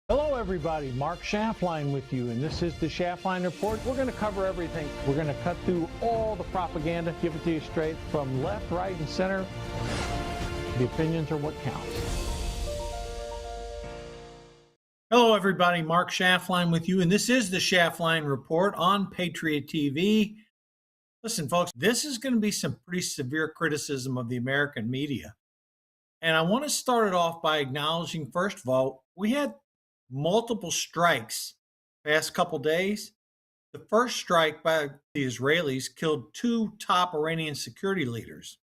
Hello everybody, Mark Schaftlein with you, and this is the Schaftlein Report. We're going to cover everything. We're going to cut through all the propaganda, give it to you straight from left, right, and center. The opinions are what counts. Hello everybody, Mark Schaftlein with you, and this is the Schaftlein Report on Patriot TV. Listen folks, this is going to be some pretty severe criticism of the American media. And I want to start it off by acknowledging, first of all, we had multiple strikes past couple days. The first strike by the Israelis killed two top Iranian security leaders.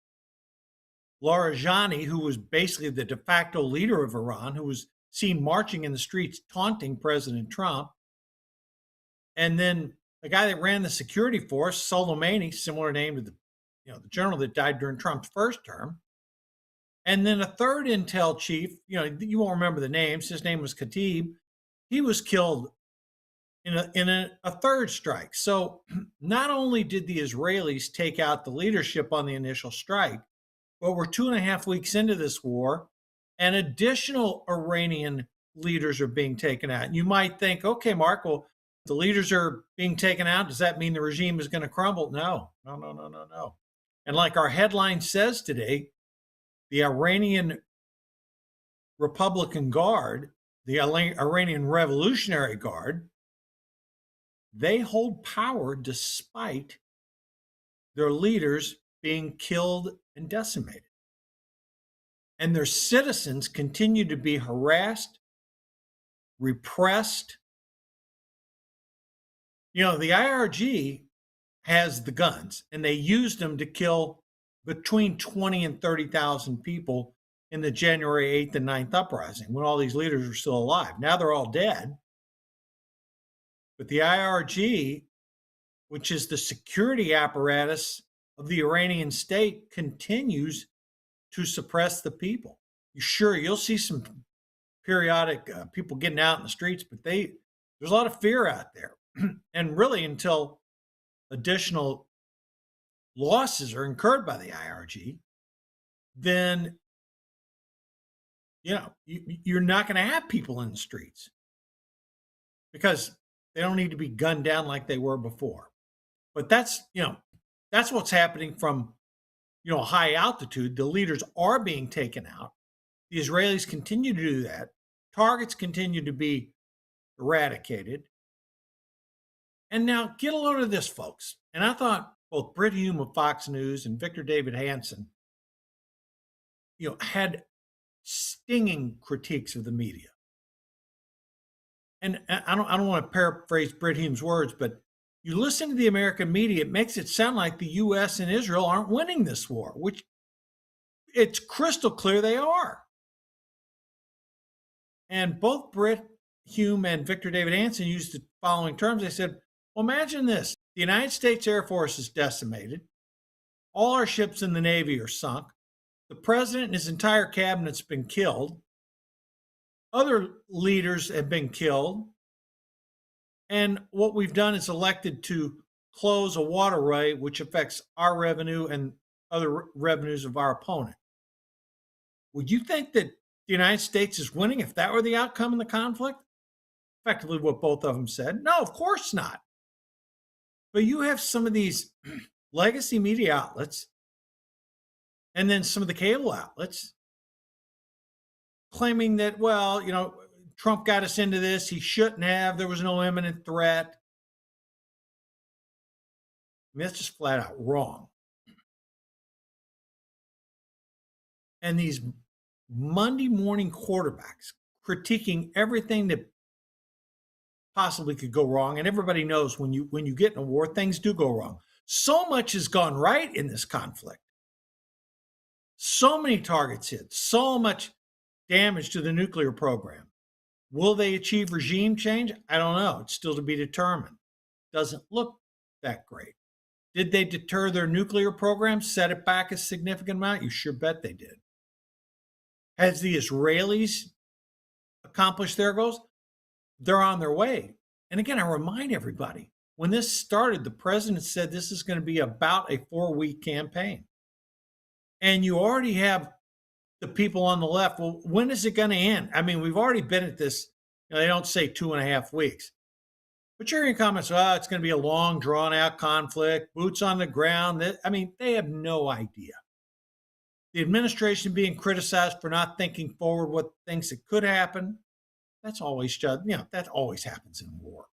Larijani, who was basically the de facto leader of Iran, who was seen marching in the streets taunting President Trump. And then the guy that ran the security force, Soleimani, similar name to the general that died during Trump's first term. And then a third intel chief, you won't remember the names. His name was Khatib. He was killed in a third strike. So not only did the Israelis take out the leadership on the initial strike, but we're 2.5 weeks into this war, and additional Iranian leaders are being taken out. And you might think, okay, Mark, well, the leaders are being taken out. Does that mean the regime is going to crumble? No. And like our headline says today, the Iranian Republican Guard, the Iranian Revolutionary Guard, they hold power despite their leaders being killed and decimated. And their citizens continue to be harassed, repressed. The IRG has the guns, and they used them to kill between 20 and 30,000 people in the January 8th and 9th uprising when all these leaders were still alive. Now they're all dead. But the IRG, which is the security apparatus of the Iranian state, continues to suppress the people. You'll see some periodic people getting out in the streets, but there's a lot of fear out there. And really, until additional losses are incurred by the IRG, then you're not going to have people in the streets because they don't need to be gunned down like they were before. But that's what's happening from high altitude. The leaders are being taken out. The Israelis continue to do that. Targets continue to be eradicated. And now get a load of this, folks. And I thought both Britt Hume of Fox News and Victor David Hanson, had stinging critiques of the media. And I don't want to paraphrase Britt Hume's words, but you listen to the American media, it makes it sound like the U.S. and Israel aren't winning this war, which it's crystal clear they are. And both Britt Hume and Victor David Hanson used the following terms. They said, well, imagine this. The United States Air Force is decimated. All our ships in the Navy are sunk. The president and his entire cabinet's been killed. Other leaders have been killed. And what we've done is elected to close a waterway, which affects our revenue and other revenues of our opponent. Would you think that the United States is winning if that were the outcome in the conflict? Effectively what both of them said. No, of course not. But you have some of these legacy media outlets and then some of the cable outlets claiming that, well, Trump got us into this. He shouldn't have. There was no imminent threat. I mean, that's just flat out wrong. And these Monday morning quarterbacks critiquing everything that possibly could go wrong. And everybody knows when you get in a war, things do go wrong. So much has gone right in this conflict. So many targets hit, so much damage to the nuclear program. Will they achieve regime change? I don't know. It's still to be determined. Doesn't look that great. Did they deter their nuclear program, set it back a significant amount? You sure bet they did. Has the Israelis accomplished their goals? They're on their way. And again, I remind everybody, when this started, the president said this is going to be about a 4-week campaign. And you already have the people on the left. Well, when is it going to end? I mean, we've already been at this They don't say 2.5 weeks. But you're hearing comments, it's going to be a long, drawn out conflict, boots on the ground. They have no idea. The administration being criticized for not thinking forward what things that could happen. That always happens in war.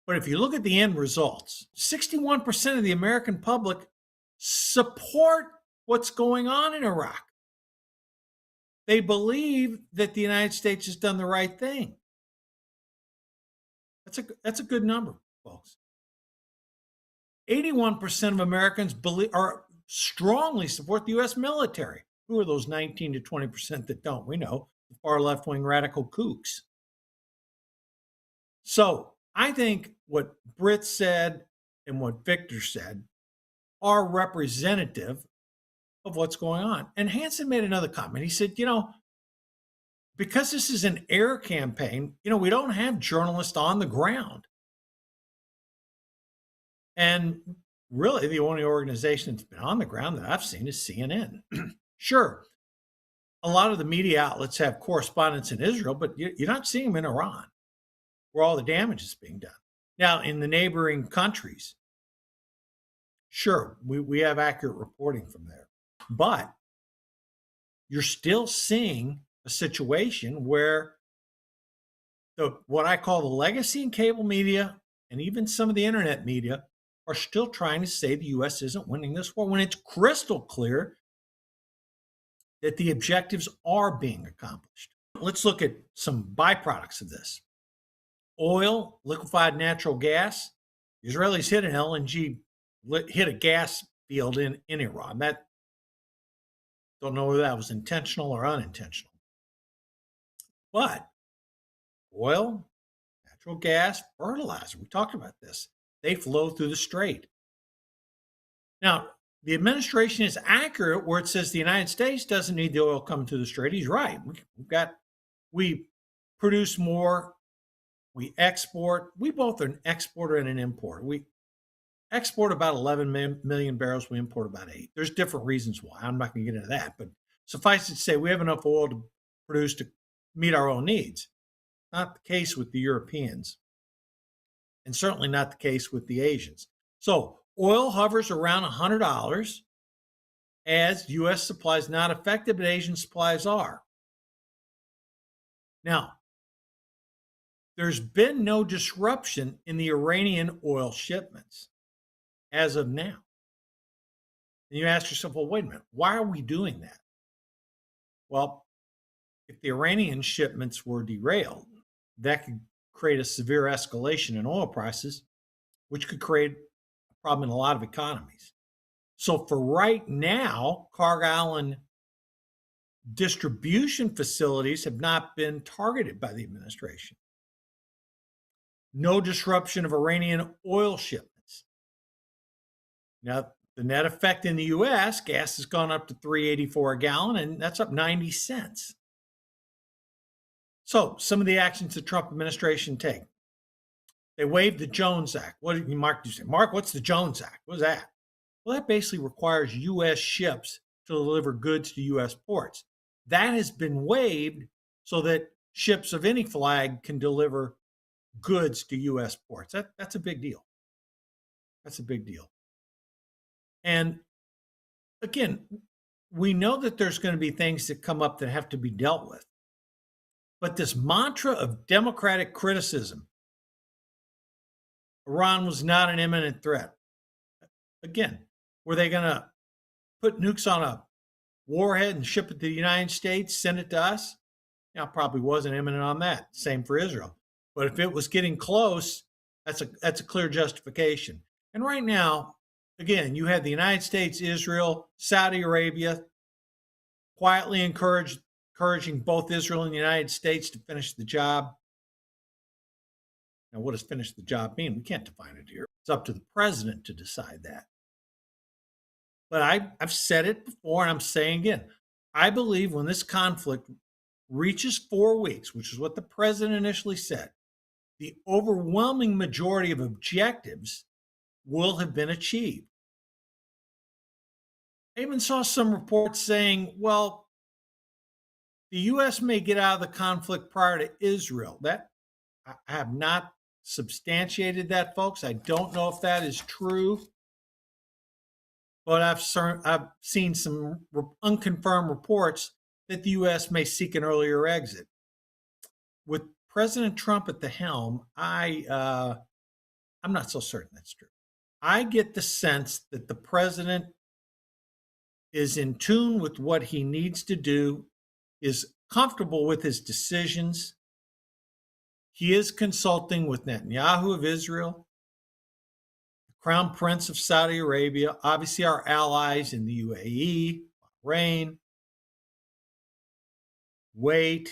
But if you look at the end results, 61% of the American public support what's going on in Iraq. They believe that the United States has done the right thing. That's a good number, folks. 81% of Americans strongly support the U.S. military. Who are those 19 to 20% that don't? We know, the far left-wing radical kooks. So I think what Britt said and what Victor said are representative of what's going on. And Hansen made another comment. He said, because this is an air campaign, we don't have journalists on the ground. And really, the only organization that's been on the ground that I've seen is CNN. Sure, a lot of the media outlets have correspondents in Israel, but you're not seeing them in Iran, where all the damage is being done. Now, in the neighboring countries, sure, we have accurate reporting from there. But you're still seeing a situation where what I call the legacy and cable media and even some of the internet media are still trying to say the U.S. isn't winning this war when it's crystal clear that the objectives are being accomplished. Let's look at some byproducts of this. Oil, liquefied natural gas. The Israelis hit an LNG, hit a gas field in Iran. Don't know whether that was intentional or unintentional. But oil, natural gas, fertilizer, we talked about this. They flow through the Strait. Now, the administration is accurate where it says the United States doesn't need the oil coming through the Strait. He's right. We produce more, we export. We both are an exporter and an importer. We export about 11 million barrels. We import about 8. There's different reasons why. I'm not going to get into that. But suffice it to say, we have enough oil to produce to meet our own needs. Not the case with the Europeans. And certainly not the case with the Asians. So oil hovers around $100 as U.S. supplies not affected, but Asian supplies are. Now, there's been no disruption in the Iranian oil shipments as of now. And you ask yourself, well, wait a minute, why are we doing that? Well, if the Iranian shipments were derailed, that could create a severe escalation in oil prices, which could create a problem in a lot of economies. So for right now, Kharg Island distribution facilities have not been targeted by the administration. No disruption of Iranian oil shipments. Now, the net effect in the U.S., gas has gone up to $3.84 a gallon, and that's up 90 cents. So some of the actions the Trump administration take. They waived the Jones Act. What did Mark say? Mark, what's the Jones Act? What's that? Well, that basically requires U.S. ships to deliver goods to U.S. ports. That has been waived so that ships of any flag can deliver goods to U.S. ports. That's a big deal. That's a big deal. And again, we know that there's going to be things that come up that have to be dealt with. But this mantra of democratic criticism, Iran was not an imminent threat. Again, were they going to put nukes on a warhead and ship it to the United States, send it to us? Probably wasn't imminent on that. Same for Israel. But if it was getting close, that's a clear justification. And right now, again, you have the United States, Israel, Saudi Arabia quietly encouraging both Israel and the United States to finish the job. Now, what does finish the job mean? We can't define it here. It's up to the president to decide that. But I've said it before, and I'm saying again, I believe when this conflict reaches 4 weeks, which is what the president initially said, the overwhelming majority of objectives will have been achieved. I even saw some reports saying, well, the U.S. may get out of the conflict prior to Israel. That I have not substantiated that, folks. I don't know if that is true, but I've seen some unconfirmed reports that the U.S. may seek an earlier exit. With President Trump at the helm, I'm not so certain that's true. I get the sense that the president is in tune with what he needs to do, is comfortable with his decisions. He is consulting with Netanyahu of Israel, the Crown Prince of Saudi Arabia, obviously our allies in the UAE, Bahrain, Kuwait,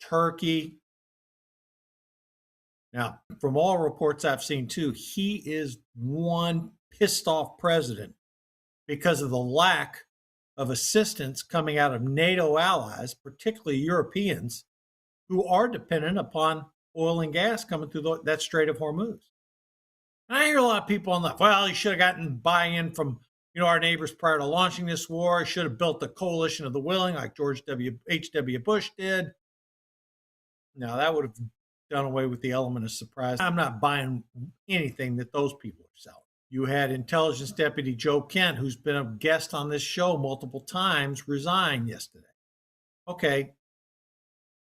Turkey. Now, from all reports I've seen too, he is one pissed off president because of the lack of assistance coming out of NATO allies, particularly Europeans, who are dependent upon oil and gas coming through that Strait of Hormuz. And I hear a lot of people on that, well, he should have gotten buy-in from our neighbors prior to launching this war. He should have built a coalition of the willing like George H.W. Bush did. Now, that would have done away with the element of surprise. I'm not buying anything that those people are selling. You had Intelligence Deputy Joe Kent, who's been a guest on this show multiple times, resign yesterday. Okay.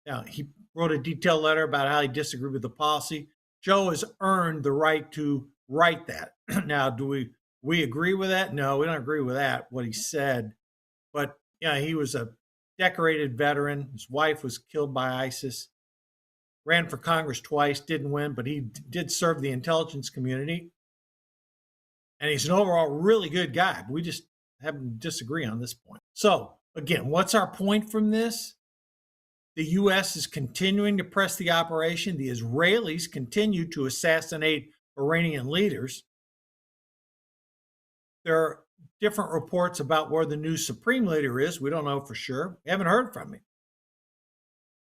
Now, he wrote a detailed letter about how he disagreed with the policy. Joe has earned the right to write that. Now, do we agree with that? No, we don't agree with that, what he said. But yeah, he was a decorated veteran. His wife was killed by ISIS. Ran for Congress twice, didn't win, but he did serve the intelligence community. And he's an overall really good guy. But we just happen to disagree on this point. So, again, what's our point from this? The U.S. is continuing to press the operation. The Israelis continue to assassinate Iranian leaders. There are different reports about where the new supreme leader is. We don't know for sure. We haven't heard from him.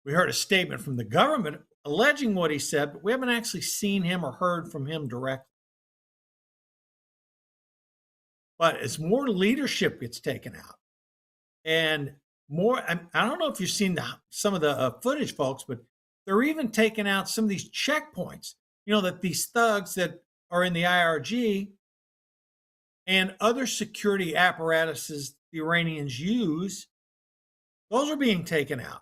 We heard a statement from the government alleging what he said, but we haven't actually seen him or heard from him directly. But as more leadership gets taken out and more, I don't know if you've seen some of the footage, folks, but they're even taking out some of these checkpoints, that these thugs that are in the IRG and other security apparatuses the Iranians use, those are being taken out.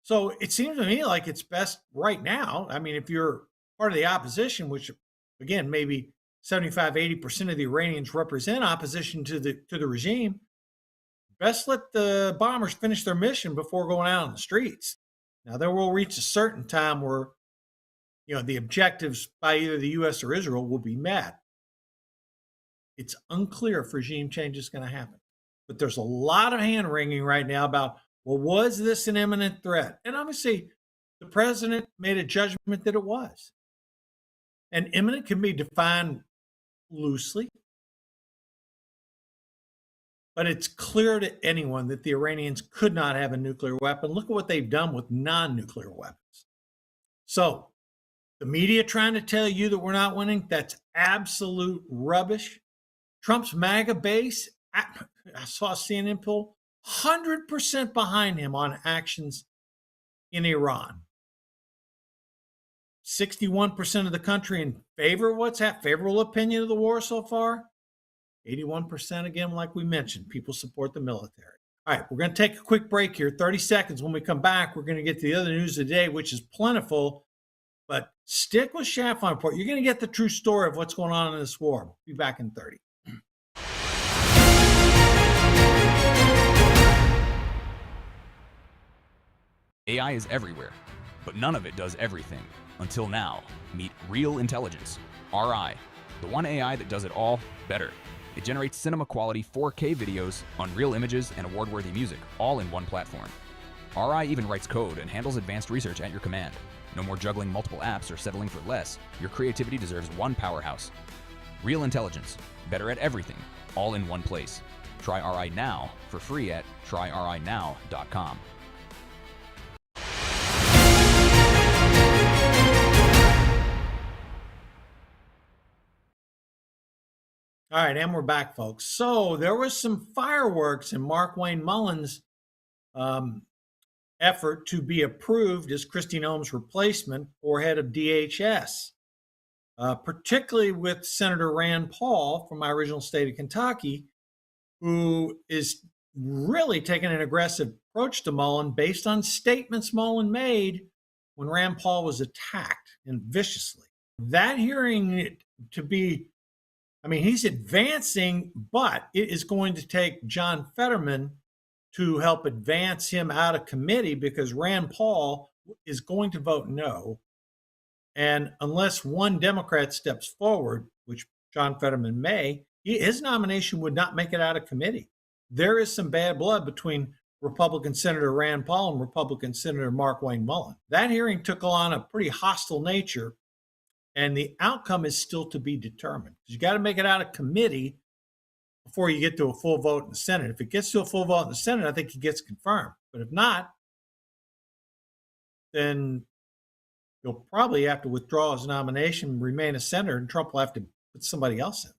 So it seems to me like it's best right now. I mean, if you're part of the opposition, which again, maybe 75, 80% of the Iranians represent opposition to the regime, best let the bombers finish their mission before going out on the streets. Now, there will reach a certain time where, the objectives by either the U.S. or Israel will be met. It's unclear if regime change is going to happen. But there's a lot of hand-wringing right now about, well, was this an imminent threat? And obviously, the president made a judgment that it was. And imminent can be defined loosely. But it's clear to anyone that the Iranians could not have a nuclear weapon. Look at what they've done with non-nuclear weapons. So, the media trying to tell you that we're not winning, that's absolute rubbish. Trump's MAGA base, I saw a CNN poll, 100% behind him on actions in Iran. 61% of the country in favor of what's happened, favorable opinion of the war so far. 81%, again, like we mentioned, people support the military. All right, we're going to take a quick break here, 30 seconds. When we come back, we're going to get to the other news of the day, which is plentiful, but stick with Schaftlein Report. You're going to get the true story of what's going on in this war. We'll be back in 30. AI is everywhere, but none of it does everything. Until now, meet Real Intelligence, RI, the one AI that does it all better. It generates cinema-quality 4K videos, unreal images, and award-worthy music, all in one platform. RI even writes code and handles advanced research at your command. No more juggling multiple apps or settling for less. Your creativity deserves one powerhouse. Real Intelligence, better at everything, all in one place. Try RI now for free at tryrinow.com. All right, and we're back, folks. So there was some fireworks in Mark Wayne Mullins' effort to be approved as Kristi Noem's replacement for head of DHS, particularly with Senator Rand Paul from my original state of Kentucky, who is really taking an aggressive approach to Mullen based on statements Mullen made when Rand Paul was attacked and viciously. That hearing to be, I mean, he's advancing, but it is going to take John Fetterman to help advance him out of committee because Rand Paul is going to vote no. And unless one Democrat steps forward, which John Fetterman may, his nomination would not make it out of committee. There is some bad blood between Republican Senator Rand Paul and Republican Senator Mark Wayne Mullen. That hearing took on a pretty hostile nature, and the outcome is still to be determined. You got to make it out of committee before you get to a full vote in the Senate. If it gets to a full vote in the Senate, I think he gets confirmed. But if not, then he'll probably have to withdraw his nomination, remain a senator, and Trump will have to put somebody else in.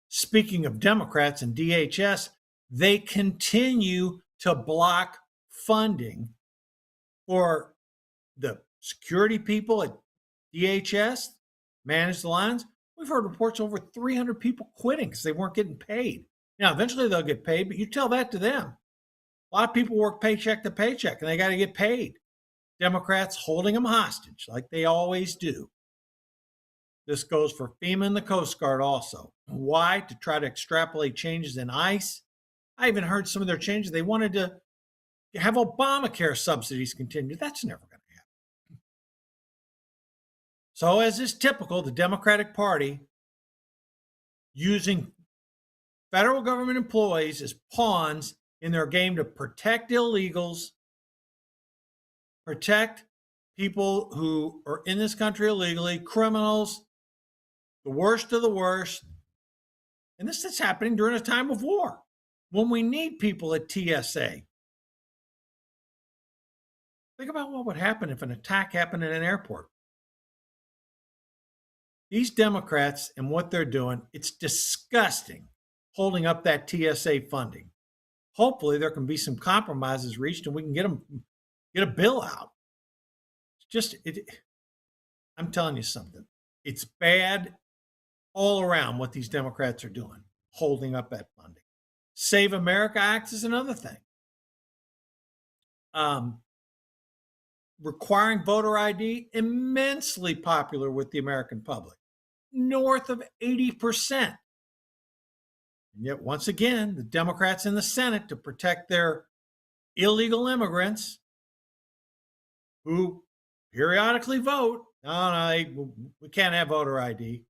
Speaking of Democrats and DHS, they continue to block funding for the security people at DHS, manage the lines. We've heard reports over 300 people quitting because they weren't getting paid. Now, eventually they'll get paid, but you tell that to them. A lot of people work paycheck to paycheck and they got to get paid. Democrats holding them hostage like they always do. This goes for FEMA and the Coast Guard also. Why? To try to extrapolate changes in ICE. I even heard some of their changes. They wanted to have Obamacare subsidies continue. That's never going to happen. So, as is typical, the Democratic Party using federal government employees as pawns in their game to protect illegals, protect people who are in this country illegally, criminals, the worst of the worst. And this is happening during a time of war when we need people at TSA. Think about what would happen if an attack happened at an airport. These Democrats and what they're doing, it's disgusting holding up that TSA funding. Hopefully there can be some compromises reached and we can get a bill out. I'm telling you something. It's bad all around what these Democrats are doing, holding up that funding. Save America Act is another thing. Requiring voter ID, immensely popular with the American public, north of 80%. And yet, once again, the Democrats in the Senate, to protect their illegal immigrants who periodically vote, no, we can't have voter ID.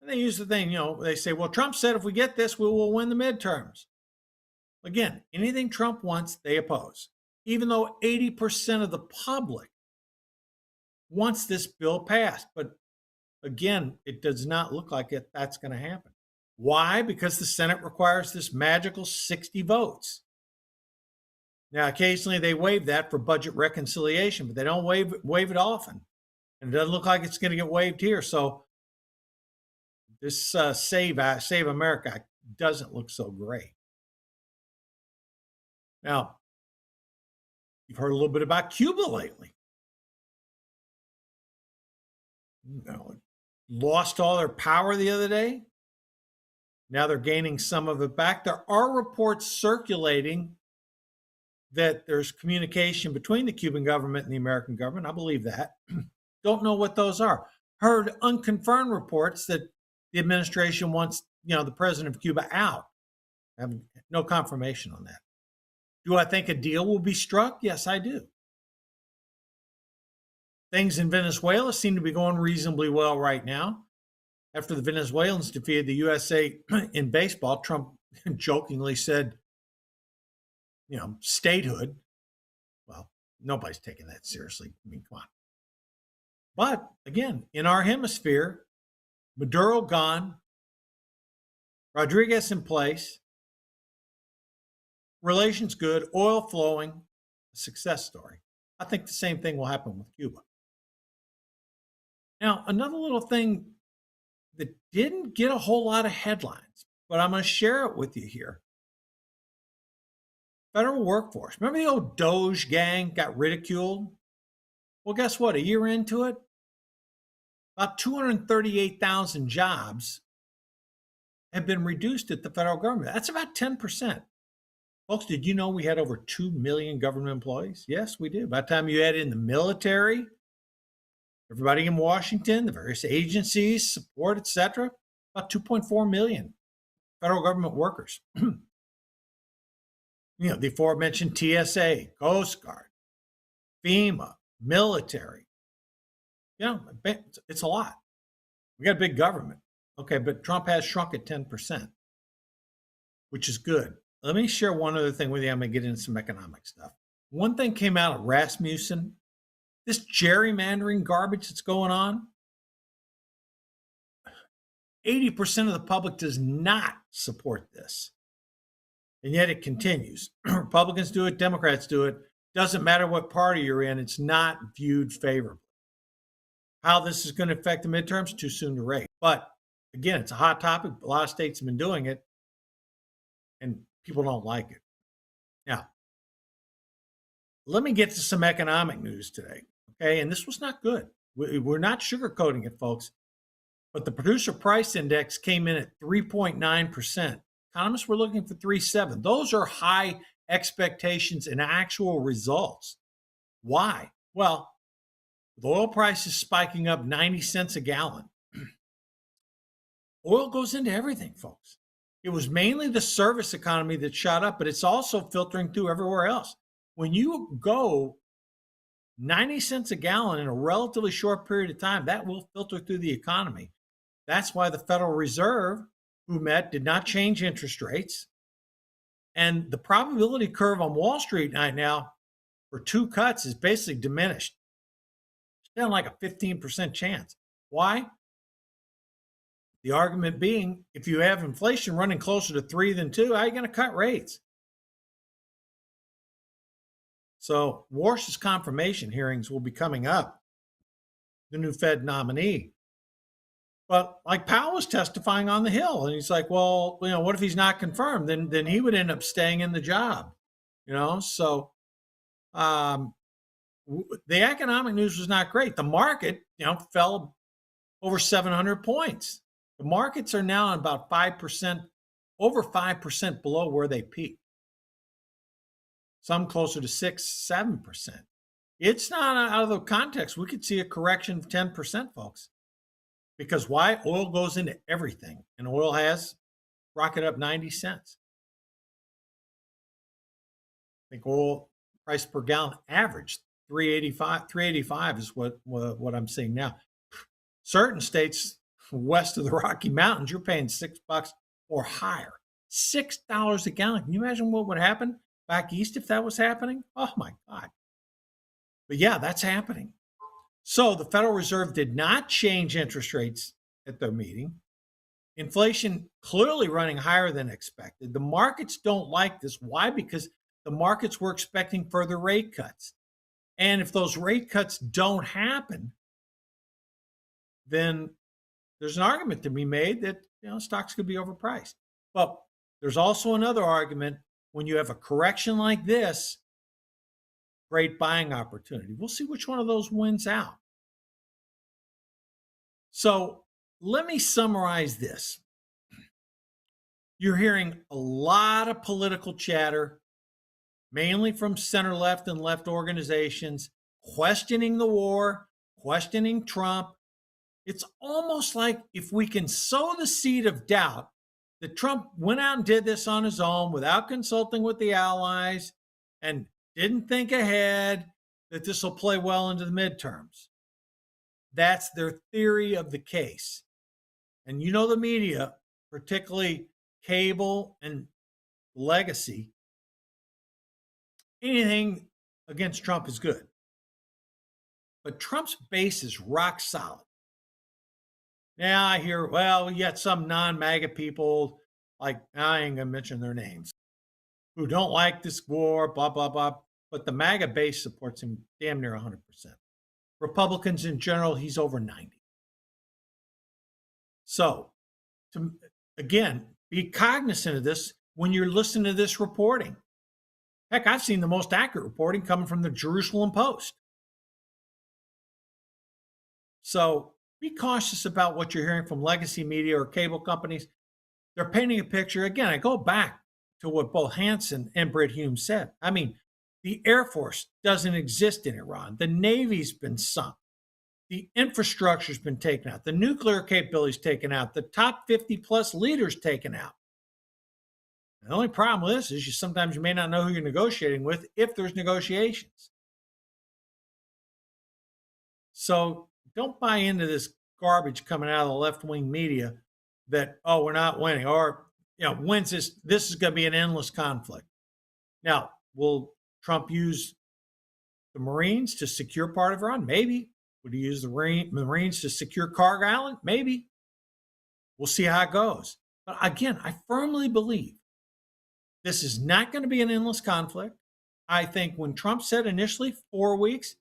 And they use the thing, they say, well, Trump said if we get this, we will win the midterms. Again, anything Trump wants, they oppose, even though 80% of the public wants this bill passed. But again, it does not look like that's going to happen. Why? Because the Senate requires this magical 60 votes. Now, occasionally they waive that for budget reconciliation, but they don't waive it often. And it doesn't look like it's going to get waived here. So this Save America doesn't look so great. Now, you've heard a little bit about Cuba lately. Lost all their power the other day. Now they're gaining some of it back. There are reports circulating that there's communication between the Cuban government and the American government. I believe that. Don't know what those are. Heard unconfirmed reports that the administration wants, the president of Cuba out. I have no confirmation on that. Do I think a deal will be struck? Yes, I do. Things in Venezuela seem to be going reasonably well right now. After the Venezuelans defeated the USA in baseball, Trump jokingly said, statehood. Well, nobody's taking that seriously. I mean, come on. But again, in our hemisphere, Maduro gone, Rodriguez in place, relations good, oil flowing, a success story. I think the same thing will happen with Cuba. Now, another little thing that didn't get a whole lot of headlines, but I'm going to share it with you here. Federal workforce. Remember the old Doge gang got ridiculed? Well, guess what? A year into it, about 238,000 jobs have been reduced at the federal government. That's about 10%. Folks, did you know we had over 2 million government employees? Yes, we do. By the time you add in the military, everybody in Washington, the various agencies, support, etc., about 2.4 million federal government workers. The aforementioned TSA, Coast Guard, FEMA, military. It's a lot. We got a big government. Okay, but Trump has shrunk at 10%, which is good. Let me share one other thing with you. I'm going to get into some economic stuff. One thing came out of Rasmussen, this gerrymandering garbage that's going on. 80% of the public does not support this. And yet it continues. Republicans do it, Democrats do it. Doesn't matter what party you're in, it's not viewed favorably. How this is going to affect the midterms, too soon to rate. But again, it's a hot topic. A lot of states have been doing it, and people don't like it. Now, let me get to some economic news today. Okay, and this was not good. We're not sugarcoating it, folks. But the producer price index came in at 3.9%. Economists were looking for 3.7. Those are high expectations and actual results. Why? Well, with oil prices spiking up 90 cents a gallon, oil goes into everything, folks. It was mainly the service economy that shot up, but it's also filtering through everywhere else. When you go 90 cents a gallon in a relatively short period of time, that will filter through the economy. That's why the Federal Reserve, who met, did not change interest rates. And the probability curve on Wall Street right now for 2 cuts is basically diminished. It's down like a 15% chance. Why? The argument being, if you have inflation running closer to 3 than 2, how are you going to cut rates? So Warsh's confirmation hearings will be coming up, the new Fed nominee. But like Powell was testifying on the Hill, and he's like, well, what if he's not confirmed? Then he would end up staying in the job, So the economic news was not great. The market, fell over 700 points. The markets are now about 5%, over 5% below where they peaked. Some closer to 6-7%. It's not out of the context. We could see a correction of 10%, folks. Because why? Oil goes into everything, and oil has rocketed up 90 cents. I think oil price per gallon averaged 385. 385 is what I'm seeing now. Certain states west of the Rocky Mountains, you're paying $6 or higher. $6 a gallon. Can you imagine what would happen back east if that was happening? Oh my God. But yeah, that's happening. So the Federal Reserve did not change interest rates at their meeting. Inflation clearly running higher than expected. The markets don't like this. Why? Because the markets were expecting further rate cuts. And if those rate cuts don't happen, then there's an argument to be made that stocks could be overpriced. But there's also another argument. When you have a correction like this, great buying opportunity. We'll see which one of those wins out. So let me summarize this. You're hearing a lot of political chatter, mainly from center left and left organizations, questioning the war, questioning Trump. It's almost like if we can sow the seed of doubt that Trump went out and did this on his own without consulting with the allies and didn't think ahead, that this will play well into the midterms. That's their theory of the case. And the media, particularly cable and legacy, anything against Trump is good. But Trump's base is rock solid. Now I hear, we got some non-MAGA people, like I ain't going to mention their names, who don't like this war, blah, blah, blah. But the MAGA base supports him damn near 100%. Republicans in general, he's over 90. So, again, be cognizant of this when you're listening to this reporting. Heck, I've seen the most accurate reporting coming from the Jerusalem Post. So be cautious about what you're hearing from legacy media or cable companies. They're painting a picture. Again, I go back to what both Hansen and Britt Hume said. I mean, the Air Force doesn't exist in Iran. The Navy's been sunk. The infrastructure's been taken out. The nuclear capability's taken out. The top 50 plus leaders taken out. The only problem with this is sometimes you may not know who you're negotiating with if there's negotiations. So don't buy into this garbage coming out of the left-wing media that, oh, we're not winning, or, when's this is going to be an endless conflict. Now, will Trump use the Marines to secure part of Iran? Maybe. Would he use the Marines to secure Kharg Island? Maybe. We'll see how it goes. But again, I firmly believe this is not going to be an endless conflict. I think when Trump said initially 4 weeks,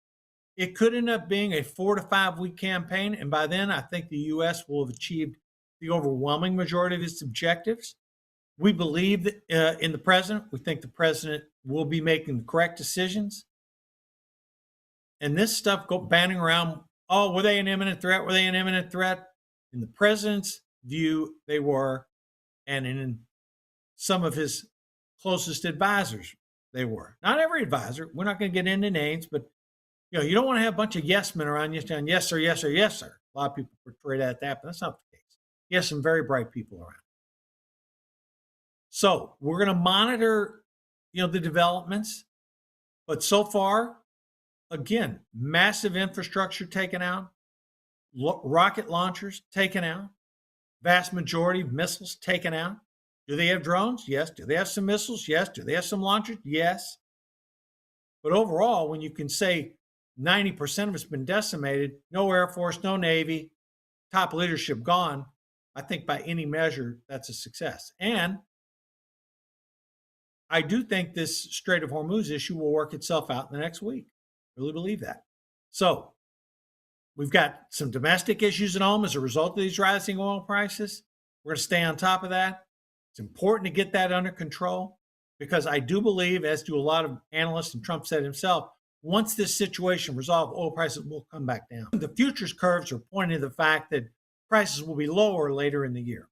it could end up being a 4 to 5 week campaign. And by then, I think the U.S. will have achieved the overwhelming majority of its objectives. We believe that, in the president. We think the president will be making the correct decisions. And this stuff banning around, oh, were they an imminent threat? Were they an imminent threat? In the president's view, they were. And in some of his closest advisors, they were. Not every advisor. We're not going to get into names, but you don't want to have a bunch of yes men around you saying yes, sir, yes, sir, yes, sir. A lot of people portray that, but that's not the case. You have some very bright people around. So we're going to monitor, the developments. But so far, again, massive infrastructure taken out, rocket launchers taken out, vast majority of missiles taken out. Do they have drones? Yes. Do they have some missiles? Yes. Do they have some launchers? Yes. But overall, when you can say 90% of it's been decimated, no Air Force, no Navy, top leadership gone, I think by any measure, that's a success. And I do think this Strait of Hormuz issue will work itself out in the next week. I really believe that. So we've got some domestic issues at home as a result of these rising oil prices. We're going to stay on top of that. It's important to get that under control because I do believe, as do a lot of analysts, and Trump said himself, once this situation resolves, oil prices will come back down. The futures curves are pointing to the fact that prices will be lower later in the year.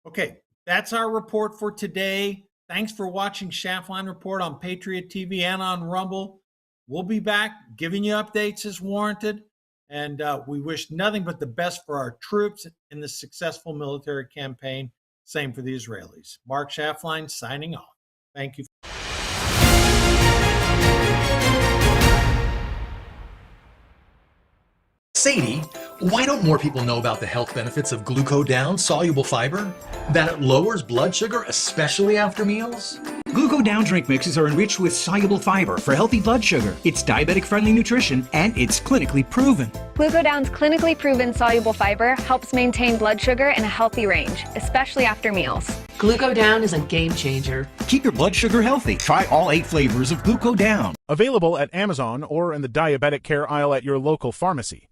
Okay, that's our report for today. Thanks for watching Schaftlein Report on Patriot TV and on Rumble. We'll be back giving you updates as warranted. And we wish nothing but the best for our troops in this successful military campaign. Same for the Israelis. Mark Schaftlein signing off. Thank you. Sadie, why don't more people know about the health benefits of Glucodown soluble fiber? That it lowers blood sugar, especially after meals? Glucodown drink mixes are enriched with soluble fiber for healthy blood sugar. It's diabetic-friendly nutrition, and it's clinically proven. Glucodown's clinically proven soluble fiber helps maintain blood sugar in a healthy range, especially after meals. Glucodown is a game changer. Keep your blood sugar healthy. Try all 8 flavors of Glucodown. Available at Amazon or in the diabetic care aisle at your local pharmacy.